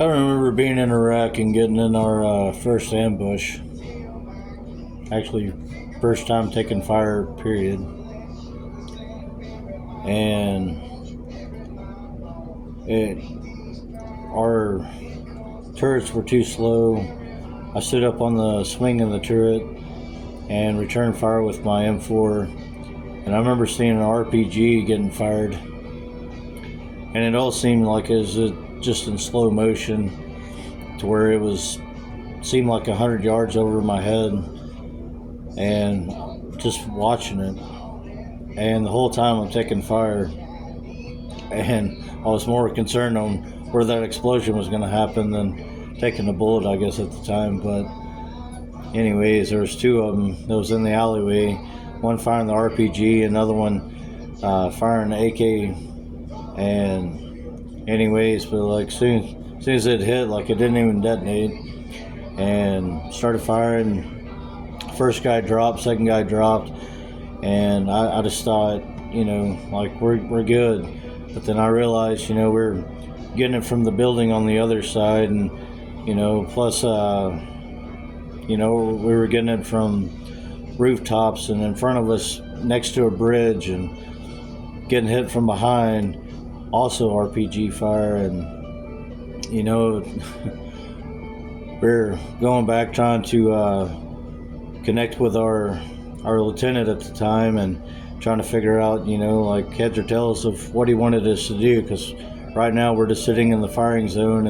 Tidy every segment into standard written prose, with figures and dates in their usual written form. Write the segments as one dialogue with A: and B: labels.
A: I remember being in Iraq and getting in our first ambush. Actually, first time taking fire, period. And our turrets were too slow. I stood up on the swing of the turret and returned fire with my M4. And I remember seeing an RPG getting fired. And it all seemed like it was just in slow motion, to where it seemed like 100 yards over my head, and just watching it. And the whole time I'm taking fire, and I was more concerned on where that explosion was going to happen than taking the bullet, I guess, at the time. But anyways, there was two of them that was in the alleyway, one firing the RPG, another one firing the AK. And anyways, but like soon as it hit, like it didn't even detonate, and started firing. First guy dropped, second guy dropped, and I just thought, like we're good. But then I realized, we're getting it from the building on the other side, and plus we were getting it from rooftops and in front of us next to a bridge, and getting hit from behind, also RPG fire. And we're going back trying to connect with our lieutenant at the time, and trying to figure out, like heads or tails of what he wanted us to do, because right now we're just sitting in the firing zone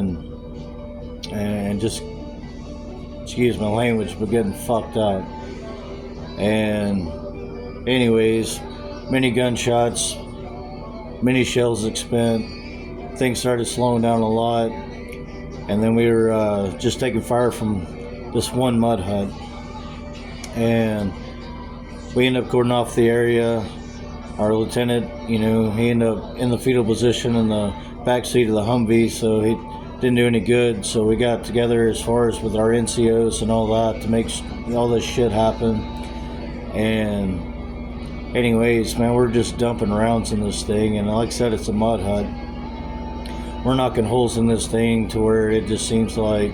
A: and just, excuse my language, but getting fucked up. And anyways, many gunshots, many shells expend, things started slowing down a lot, and then we were just taking fire from this one mud hut, and we ended up cordoning off the area. Our lieutenant, he ended up in the fetal position in the back seat of the Humvee, so he didn't do any good. So we got together as far as with our NCOs and all that to make all this shit happen. And anyways, man, we're just dumping rounds in this thing, and like I said, it's a mud hut. We're knocking holes in this thing to where it just seems like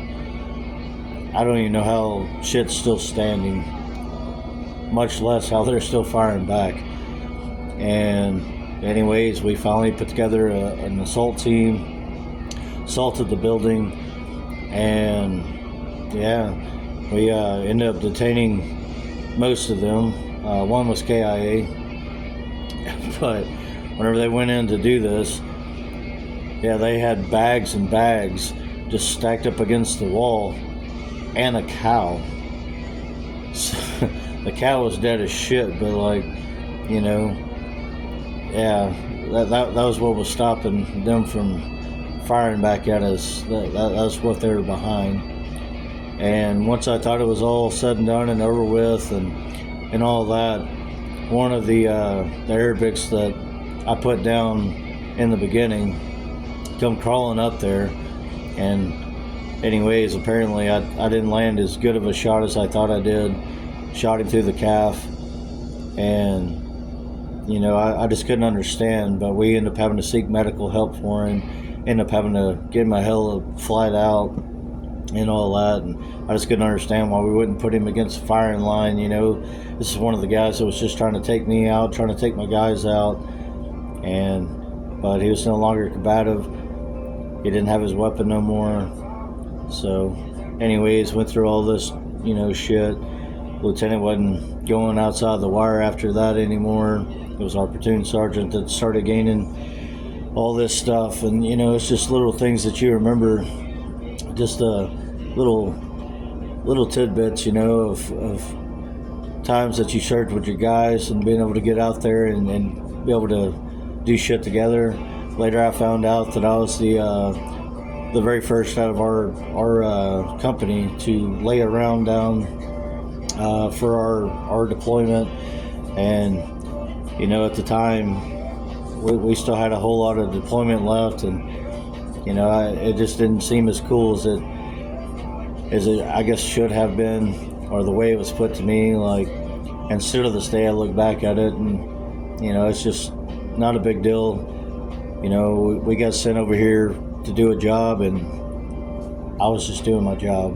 A: I don't even know how shit's still standing, much less how they're still firing back. And anyways, we finally put together an assault team, assaulted the building, and yeah, we ended up detaining most of them. One was KIA, but whenever they went in to do this, yeah, they had bags and bags just stacked up against the wall, and a cow. So, the cow was dead as shit, but yeah, that was what was stopping them from firing back at us. That's what they were behind. And once I thought it was all said and done and over with, and all that, one of the Arabics that I put down in the beginning come crawling up there, and anyways, apparently I didn't land as good of a shot as I thought I did. Shot him through the calf, and I just couldn't understand. But we ended up having to seek medical help for him, ended up having to get him a hell of a flight out and all that, and I just couldn't understand why we wouldn't put him against the firing line. This is one of the guys that was just trying to take me out, trying to take my guys out, but he was no longer combative. He didn't have his weapon no more. So anyways, went through all this shit. Lieutenant wasn't going outside the wire after that anymore. It was our platoon sergeant that started gaining all this stuff, and it's just little things that you remember, just little tidbits, of times that you served with your guys and being able to get out there and be able to do shit together. Later, I found out that I was the very first out of our company to lay a round down for our deployment, and at the time we still had a whole lot of deployment left, and it just didn't seem as cool as it I guess should have been, or the way it was put to me. And still to this day I look back at it, and it's just not a big deal. You know, we got sent over here to do a job, and I was just doing my job.